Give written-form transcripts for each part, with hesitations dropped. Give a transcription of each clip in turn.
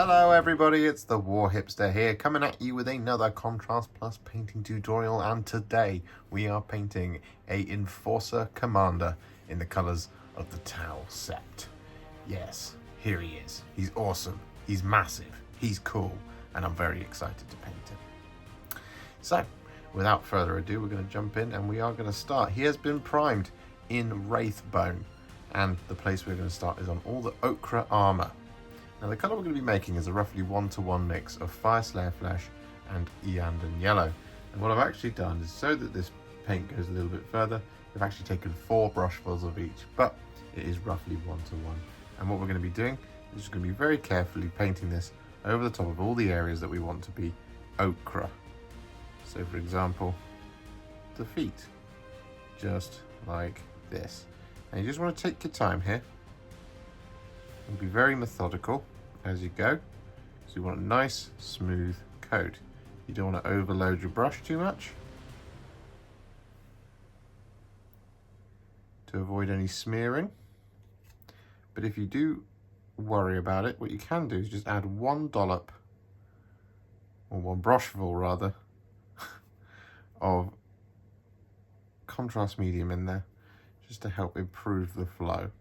Hello everybody, it's the Warhipster here, coming at you with another Contrast Plus painting tutorial, and today we are painting a Enforcer Commander in the colours of the T'au Sept. Yes, here he is. He's awesome, he's massive, he's cool, and I'm very excited to paint him. So, without further ado, we're going to jump in and we are going to start. He has been primed in Wraithbone, and the place we're going to start is on all the ochre armour. Now the colour we're going to be making is a roughly 1-to-1 mix of Fyreslayer Flesh and Iyanden Yellow. And what I've actually done is, so that this paint goes a little bit further, I've actually taken 4 brushfuls of each, but it is roughly 1-to-1. And what we're going to be doing is just going to be very carefully painting this over the top of all the areas that we want to be ochre. So for example, the feet, just like this. And you just want to take your time here and be very methodical as you go. So you want a nice smooth coat. You don't want to overload your brush too much to avoid any smearing. But if you do worry about it, what you can do is just add 1 dollop, or 1 brushful rather, of contrast medium in there, just to help improve the flow,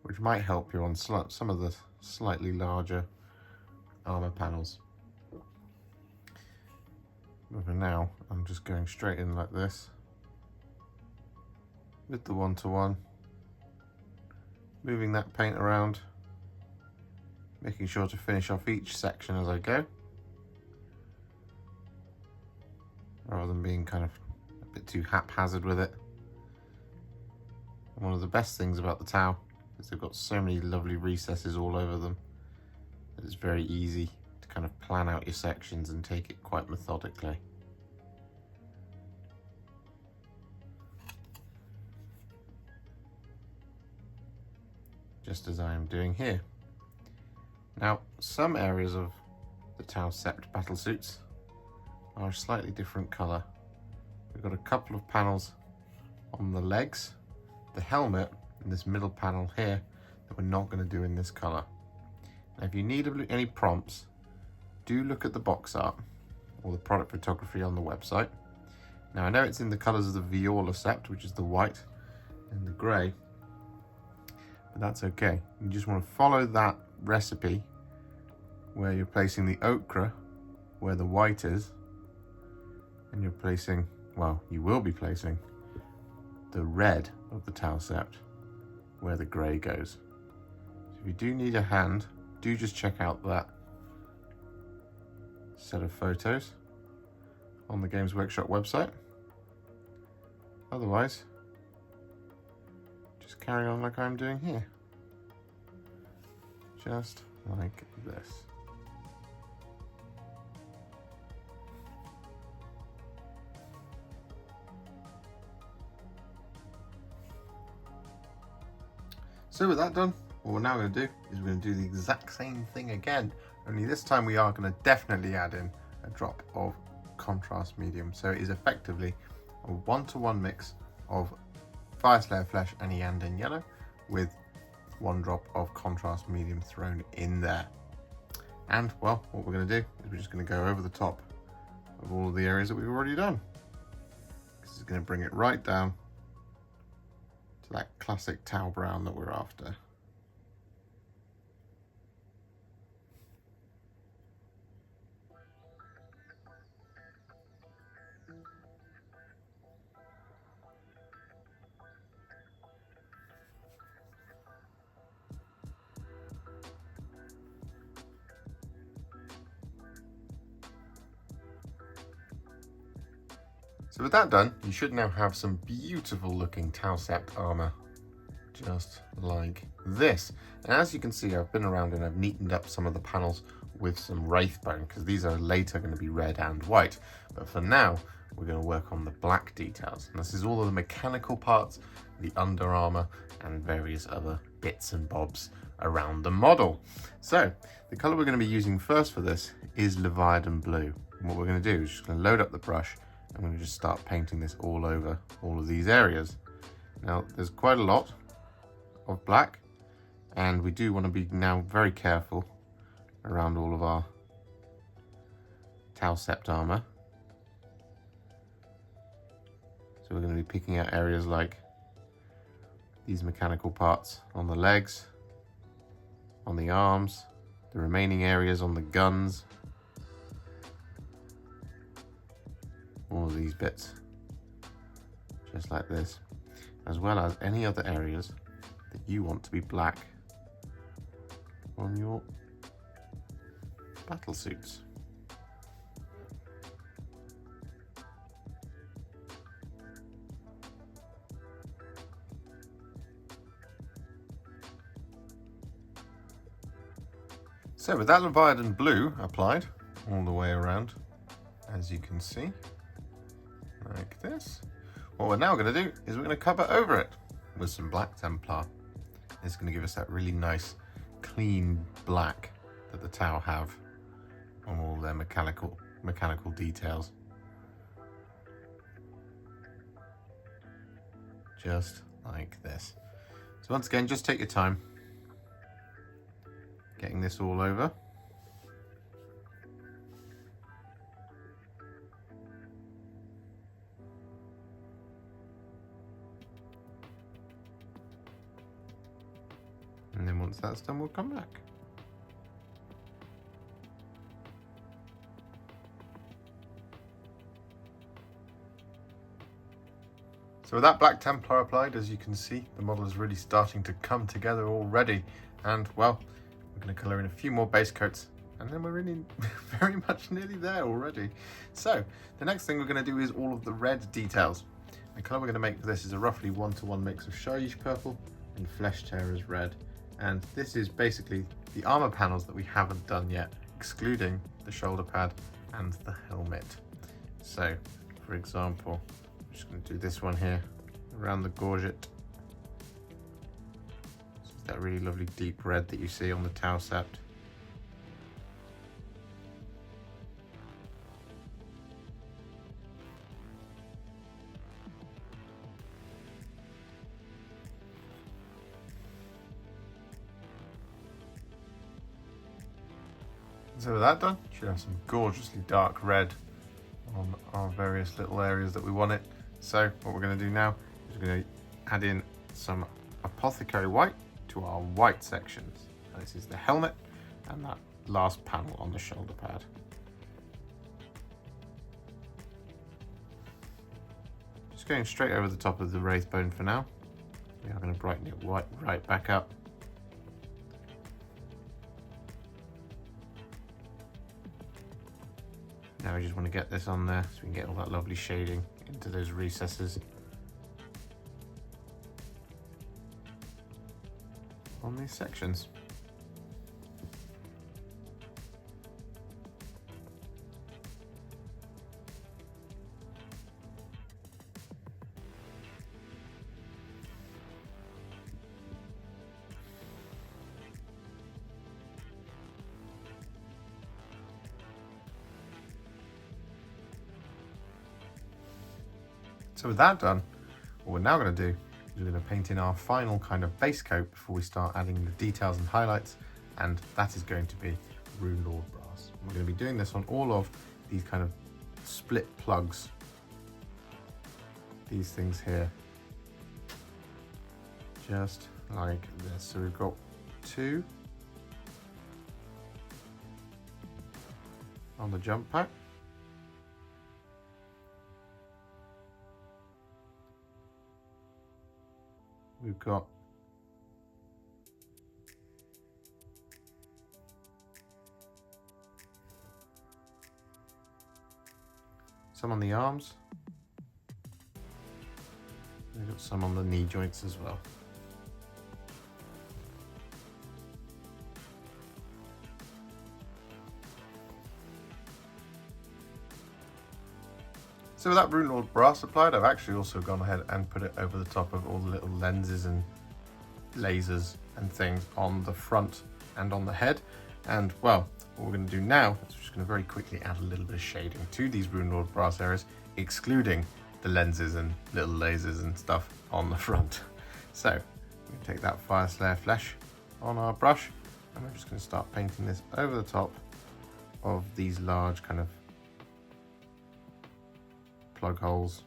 which might help you on some of the slightly larger armor panels. But for now, I'm just going straight in like this with the 1-to-1, moving that paint around, making sure to finish off each section as I go, rather than being kind of a bit too haphazard with it. And one of the best things about the T'au is they've got so many lovely recesses all over them that it's very easy to kind of plan out your sections and take it quite methodically. Just as I am doing here. Now, some areas of the T'au Sept Battlesuits are a slightly different colour. We've got a couple of panels on the legs, the helmet, and this middle panel here that we're not going to do in this colour. Now, if you need any prompts, do look at the box art or the product photography on the website. Now, I know it's in the colours of the T'au Sept, which is the white and the grey, but that's okay. You just want to follow that recipe where you're placing the ochre where the white is, and you're placing, well, you will be placing the red of the T'au Sept where the grey goes. So if you do need a hand, do just check out that set of photos on the Games Workshop website. Otherwise, just carry on like I'm doing here. Just like this. So with that done, what we're now going to do is we're going to do the exact same thing again, only this time we are going to definitely add in a drop of contrast medium. So it is effectively a 1-to-1 mix of Fyreslayer Flesh and Iyanden Yellow with 1 drop of contrast medium thrown in there. And well, what we're going to do is we're just going to go over the top of all of the areas that we've already done. This is going to bring it right down to that classic T'au brown that we're after. So with that done, you should now have some beautiful looking T'au Sept armor, just like this. And as you can see, I've been around and I've neatened up some of the panels with some Wraithbone, because these are later going to be red and white. But for now, we're going to work on the black details. And this is all of the mechanical parts, the under armor, and various other bits and bobs around the model. So the color we're going to be using first for this is Leviadon Blue. And what we're going to do is just going to load up the brush. I'm going to just start painting this all over all of these areas. Now, there's quite a lot of black, and we do want to be now very careful around all of our T'au Sept armor. So we're going to be picking out areas like these mechanical parts on the legs, on the arms, the remaining areas on the guns, all of these bits, just like this, as well as any other areas that you want to be black on your battle suits. So with that Leviadon Blue applied all the way around, as you can see, like this, what we're now going to do is we're going to cover over it with some black Templar. It's going to give us that really nice, clean black that the T'au have on all their mechanical details. Just like this. So once again, just take your time getting this all over. And then once that's done, we'll come back. So with that black Templar applied, as you can see, the model is really starting to come together already. And well, we're going to colour in a few more base coats, and then we're really very much nearly there already. So the next thing we're going to do is all of the red details. The colour we're going to make for this is a roughly 1-to-1 mix of Shyish Purple and Flesh Tearer's Red. And this is basically the armour panels that we haven't done yet, excluding the shoulder pad and the helmet. So for example, I'm just going to do this one here around the gorget. That really lovely deep red that you see on the T'au Sept. So with that done, you should have some gorgeously dark red on our various little areas that we want it. So what we're going to do now is we're going to add in some Apothecary White to our white sections. This is the helmet and that last panel on the shoulder pad. Just going straight over the top of the Wraithbone for now. We are going to brighten it right back up. Now we just want to get this on there so we can get all that lovely shading into those recesses on these sections. So with that done, what we're now going to do is we're going to paint in our final kind of base coat before we start adding the details and highlights, and that is going to be Runelord Brass. We're going to be doing this on all of these kind of split plugs, these things here, just like this. So we've got 2 on the jump pack. We've got some on the arms. We've got some on the knee joints as well. So with that Runelord Brass applied, I've actually also gone ahead and put it over the top of all the little lenses and lasers and things on the front and on the head. And well, what we're going to do now is we're just going to very quickly add a little bit of shading to these Runelord Brass areas, excluding the lenses and little lasers and stuff on the front. So we take that Fyreslayer Flesh on our brush, And we're just going to start painting this over the top of these large kind of plug holes.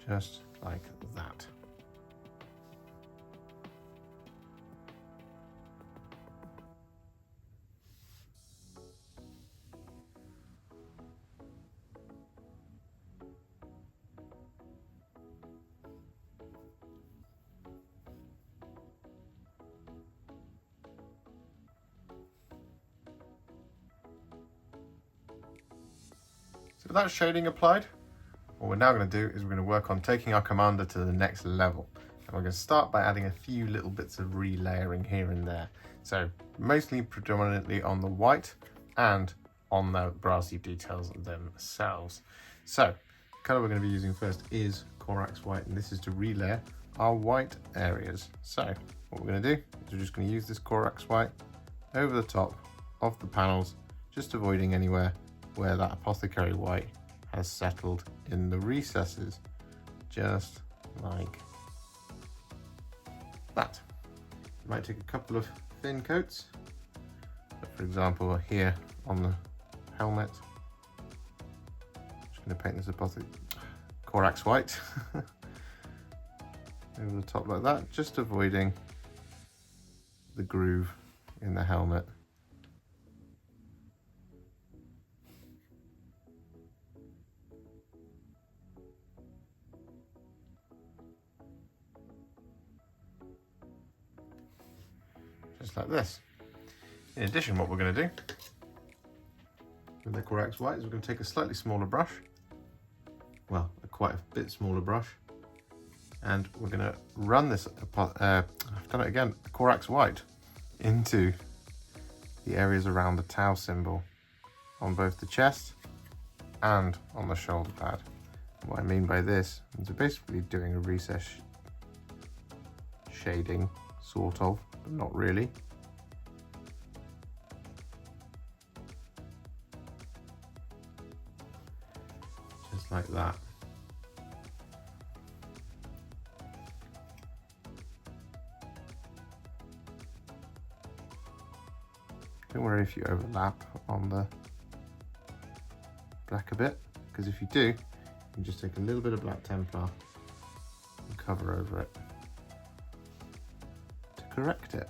Just like that. So with that shading applied, what we're now going to do is we're going to work on taking our commander to the next level. And we're going to start by adding a few little bits of relayering here and there. So mostly predominantly on the white and on the brassy details themselves. So the colour we're going to be using first is Corax White, and this is to relayer our white areas. So what we're going to do is we're just going to use this Corax White over the top of the panels, just avoiding anywhere where that Apothecary White has settled in the recesses, just like that. You might take a couple of thin coats, for example here on the helmet. Just going to paint this Corax White over the top like that, just avoiding the groove in the helmet. Just like this. In addition, what we're going to do with the Corax White is we're going to take a slightly smaller brush, well, quite a bit smaller brush, and we're going to run this, I've done it again, Corax White into the areas around the T'au symbol on both the chest and on the shoulder pad. What I mean by this is basically doing a recess shading, sort of, but not really. Just like that. Don't worry if you overlap on the black a bit, because if you do, you can just take a little bit of black Templar and cover over it to correct it.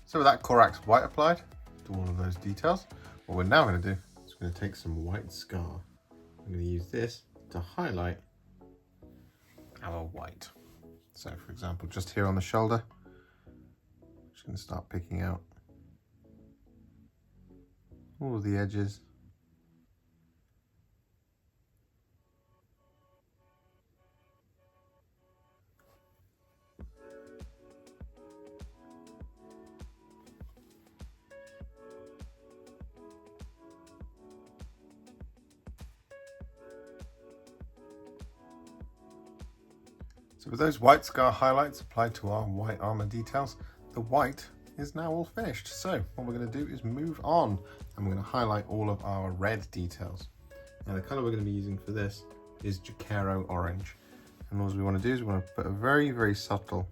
So with that Corax White applied to all of those details, what we're now going to do is we're going to take some white scar. I'm going to use this to highlight our white. So for example, just here on the shoulder, I'm just going to start picking out all of the edges. So with those white scar highlights applied to our white armor details, the white is now all finished. So what we're going to do is move on, and we're going to highlight all of our red details. Now the color we're going to be using for this is Jokaero Orange. And all we want to do is we want to put a very, very subtle,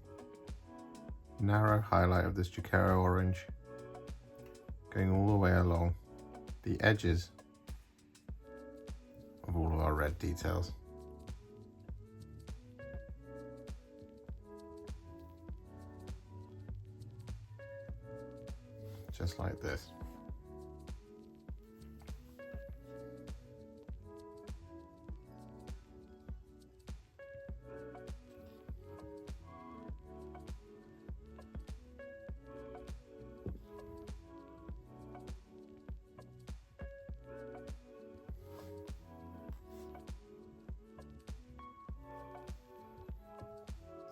narrow highlight of this Jokaero Orange going all the way along the edges of all of our red details. Just like this.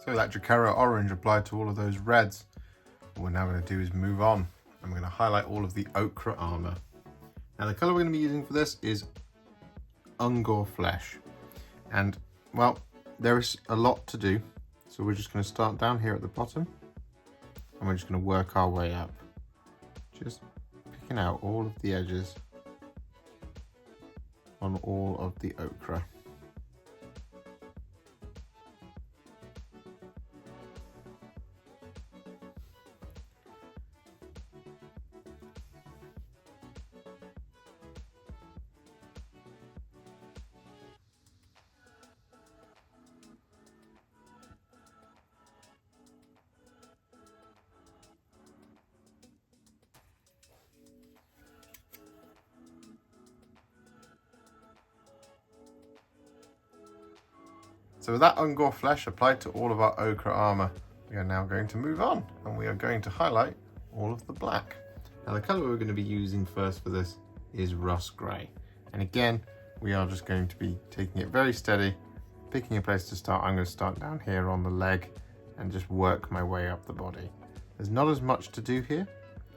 So that Jokaero Orange applied to all of those reds. What we're now going to do is move on. And we're going to highlight all of the ochre armor. Now the color we're going to be using for this is Ungor Flesh. And well, there is a lot to do. So we're just going to start down here at the bottom. And and we're just going to work our way up. Just picking out all of the edges on all of the ochre. So with that Ungor Flesh applied to all of our ochre armour, we are now going to move on, and we are going to highlight all of the black. Now the colour we're going to be using first for this is Russ Grey. And again, we are just going to be taking it very steady, picking a place to start. I'm going to start down here on the leg and just work my way up the body. There's not as much to do here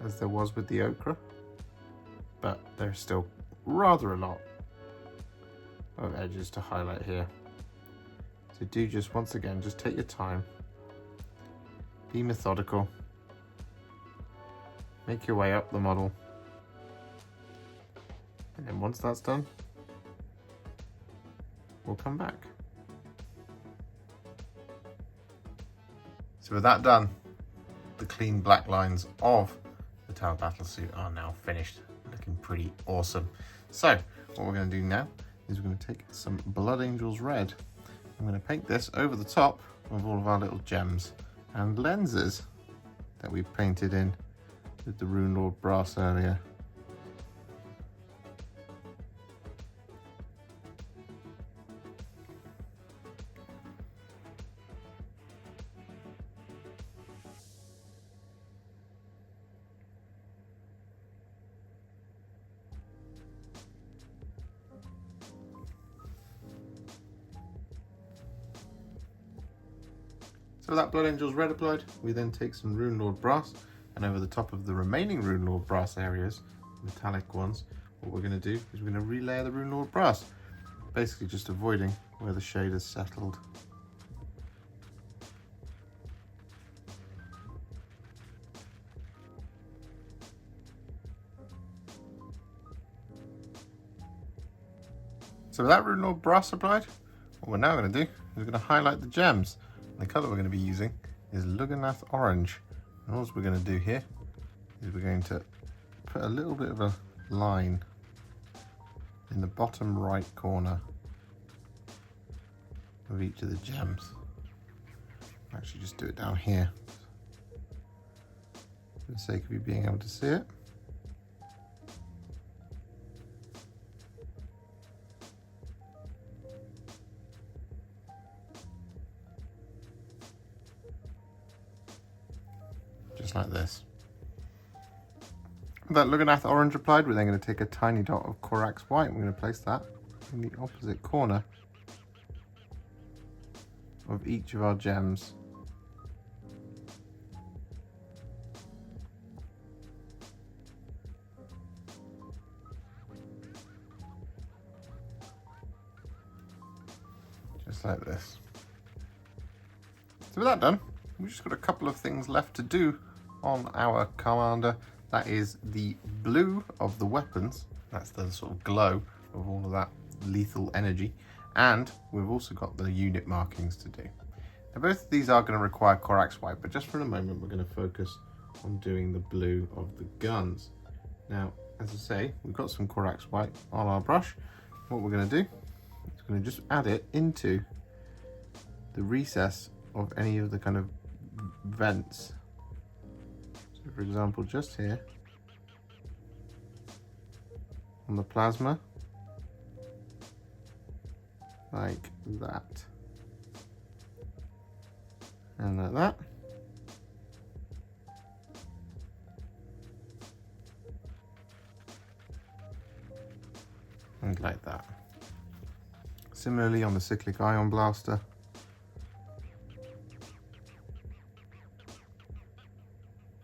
as there was with the ochre, but there's still rather a lot of edges to highlight here. So do just, once again, just take your time, be methodical, make your way up the model, and then once that's done, we'll come back. So with that done, the clean black lines of the T'au Battlesuit are now finished, looking pretty awesome. So what we're going to do now is we're going to take some Blood Angels Red. I'm going to paint this over the top of all of our little gems and lenses that we painted in with the Runelord Brass earlier. So with that Blood Angels Red applied, we then take some Runelord Brass, and over the top of the remaining Runelord Brass areas, metallic ones, what we're going to do is we're going to relayer the Runelord Brass, basically just avoiding where the shade has settled. So with that Runelord Brass applied, what we're now going to do is we're going to highlight the gems. The colour we're going to be using is Lugganath Orange. And all we're going to do here is we're going to put a little bit of a line in the bottom right corner of each of the gems. I'll actually just do it down here for the sake of you being able to see it. Just like this. With that Lugganath Orange applied, we're then going to take a tiny dot of Corax White and we're going to place that in the opposite corner of each of our gems. Just like this. So with that done, we've just got a couple of things left to do on our commander. That is the blue of the weapons. That's the sort of glow of all of that lethal energy. And we've also got the unit markings to do. Now both of these are going to require Corax White, but just for a moment we're going to focus on doing the blue of the guns. Now, as I say, we've got some Corax White on our brush. What we're going to do is going to just add it into the recess of any of the kind of vents. So for example, just here on the plasma, like that, and like that, and like that. Similarly on the cyclic ion blaster,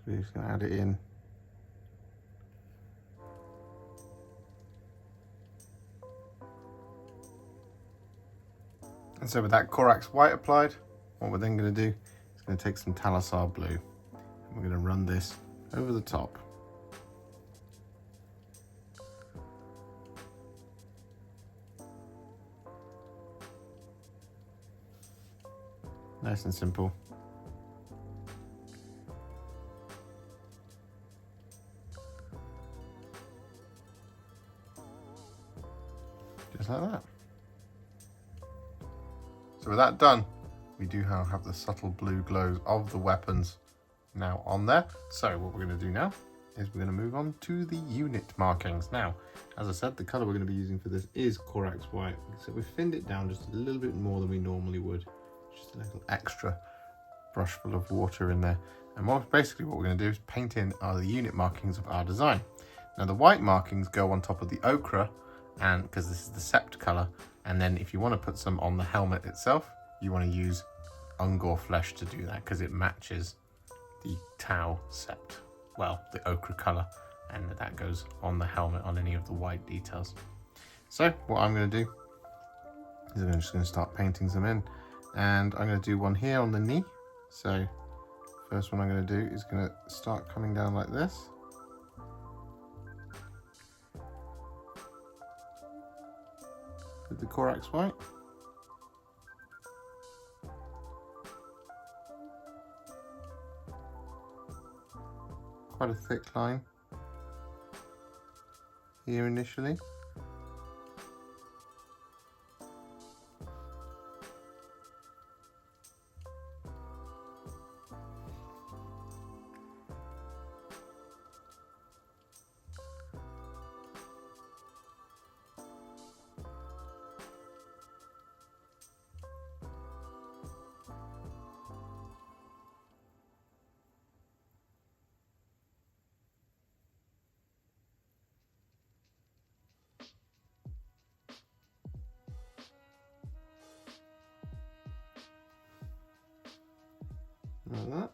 we're just going to add it in. And so with that Corax White applied, what we're then going to do is going to take some Talassar Blue. we're going to run this over the top. Nice and simple. Just like that. So with that done, we do have the subtle blue glows of the weapons now on there. So what we're going to do now is we're going to move on to the unit markings. Now, as I said, the colour we're going to be using for this is Corax White. So we've thinned it down just a little bit more than we normally would. Just a little extra brush full of water in there. And basically what we're going to do is paint in the unit markings of our design. Now the white markings go on top of the ochre, and because this is the Sept colour, and then if you want to put some on the helmet itself, you want to use Ungor Flesh to do that because it matches the T'au Sept, well, the ochre colour, and that goes on the helmet on any of the white details. So what I'm going to do is I'm just going to start painting some in, and I'm going to do one here on the knee. So first one I'm going to do is going to start coming down like this. With the Corax White. Quite a thick line here initially. Like that.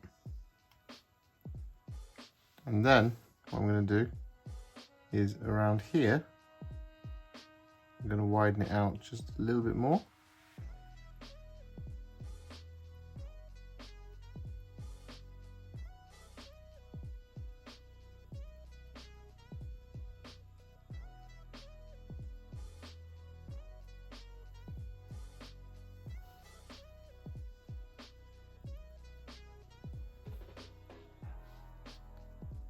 And then what I'm going to do is around here, I'm going to widen it out just a little bit more.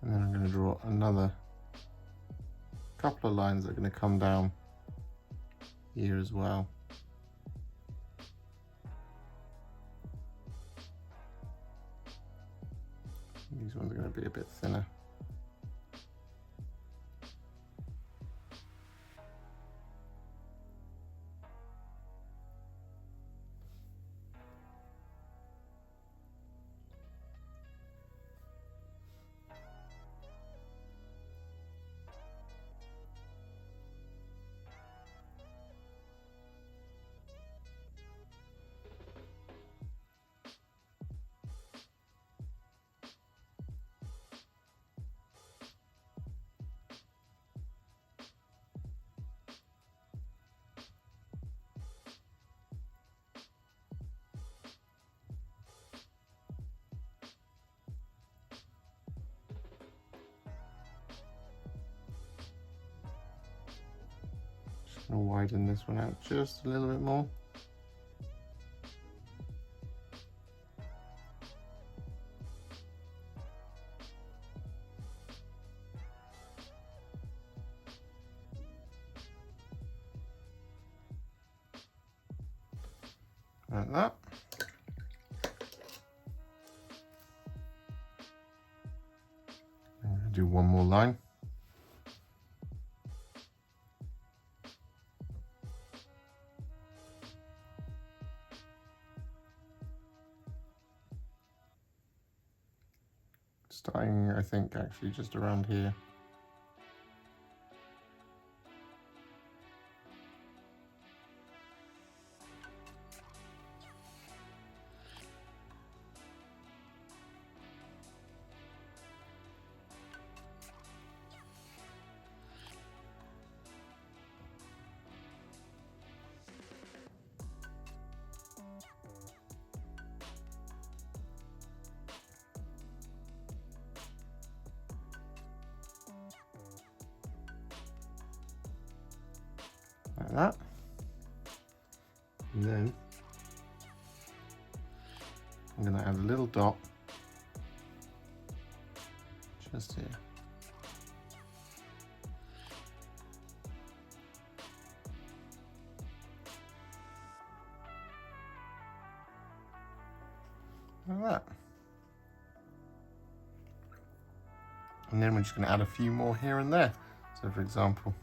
And then I'm going to draw another couple of lines that are going to come down here as well. These ones are going to be a bit thinner. I'll widen this one out just a little bit more. Like that. I'll do one more line. Starting, I think, actually just around here. like that. And then I'm going to add a little dot just here. Like that. And then we're just going to add a few more here and there. So for example,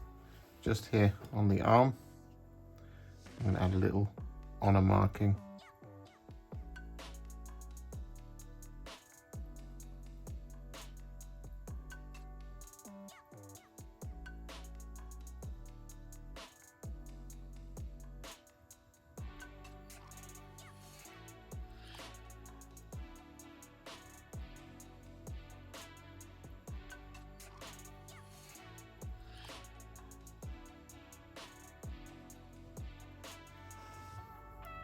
just here on the arm, I'm going to add a little honor marking.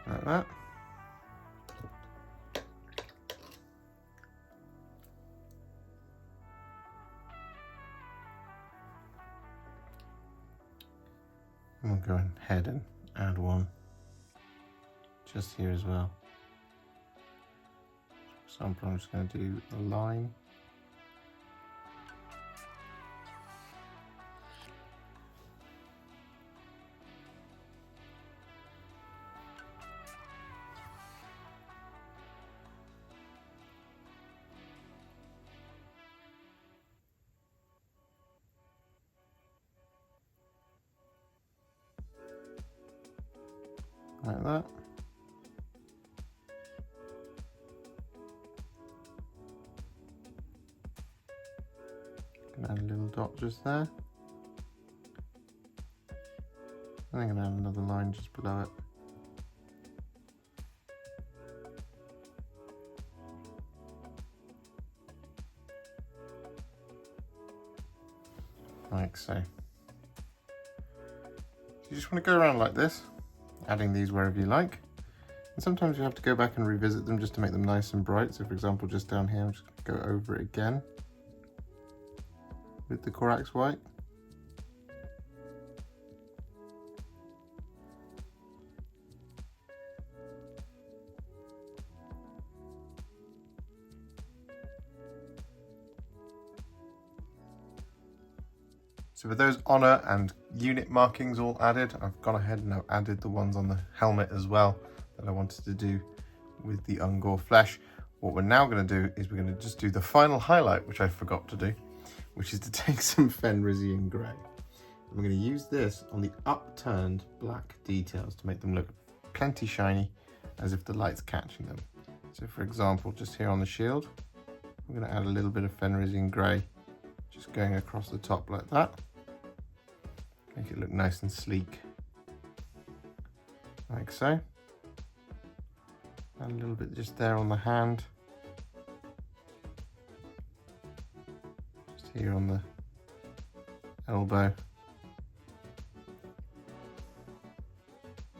Like that. And we'll go ahead and add one just here as well. For example, I'm just going to do a line. Like that. Add a little dot just there. And I'm going to add another line just below it. Like so. You just want to go around like this, adding these wherever you like. And sometimes you have to go back and revisit them just to make them nice and bright. So for example, just down here, I'm just going to go over it again with the Corax White. So with those honor and unit markings all added, I've gone ahead and I've added the ones on the helmet as well that I wanted to do with the Ungor Flesh. What we're now going to do is we're going to just do the final highlight, which I forgot to do, which is to take some Fenrisian Grey. I'm going to use this on the upturned black details to make them look plenty shiny, as if the light's catching them. So for example, just here on the shield, I'm going to add a little bit of Fenrisian Grey, just going across the top like that. Make it look nice and sleek, like so. Add a little bit just there on the hand. Just here on the elbow.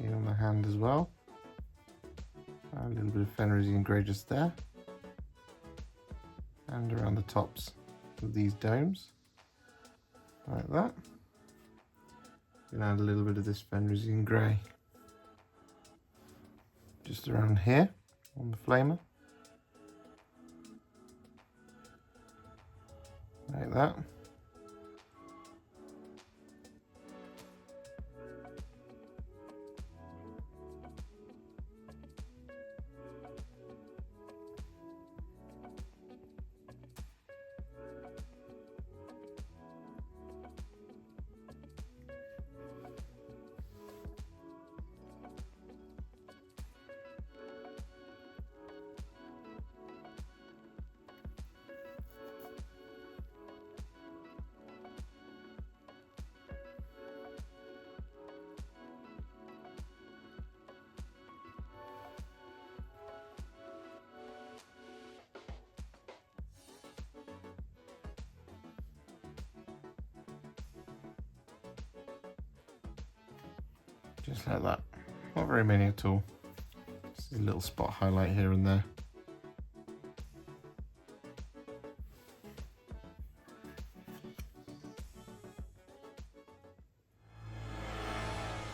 Here on the hand as well. Add a little bit of Fenrisian Grey just there. And around the tops of these domes, like that. Gonna add a little bit of this Fenrisian Grey just around here on the flamer, like that. Just like that. Not very many at all. Just a little spot highlight here and there.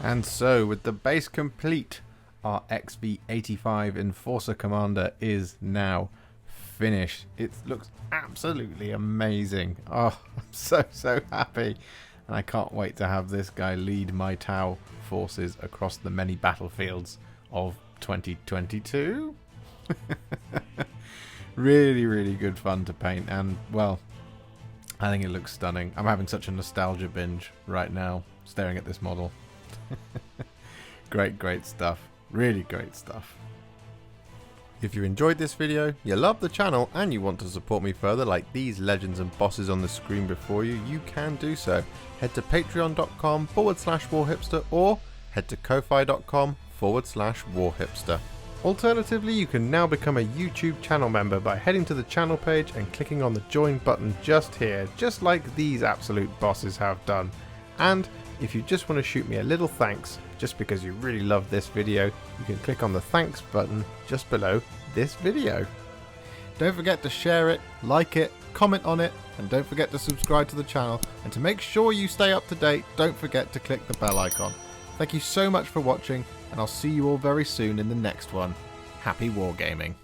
And so, with the base complete, our XV85 Enforcer Commander is now finished. It looks absolutely amazing. Oh, I'm so happy. And I can't wait to have this guy lead my T'au forces across the many battlefields of 2022. Really good fun to paint, and well, I think it looks stunning. I'm having such a nostalgia binge right now, staring at this model. Great stuff. Really great stuff. If you enjoyed this video, you love the channel, and you want to support me further like these legends and bosses on the screen before you, you can do so. Head to patreon.com/Warhipster or head to ko-fi.com/Warhipster. Alternatively, you can now become a YouTube channel member by heading to the channel page and clicking on the join button just here, just like these absolute bosses have done. And if you just want to shoot me a little thanks, just because you really love this video, you can click on the thanks button just below this video. Don't forget to share it, like it, comment on it, and don't forget to subscribe to the channel. And to make sure you stay up to date, don't forget to click the bell icon. Thank you so much for watching, and I'll see you all very soon in the next one. Happy wargaming.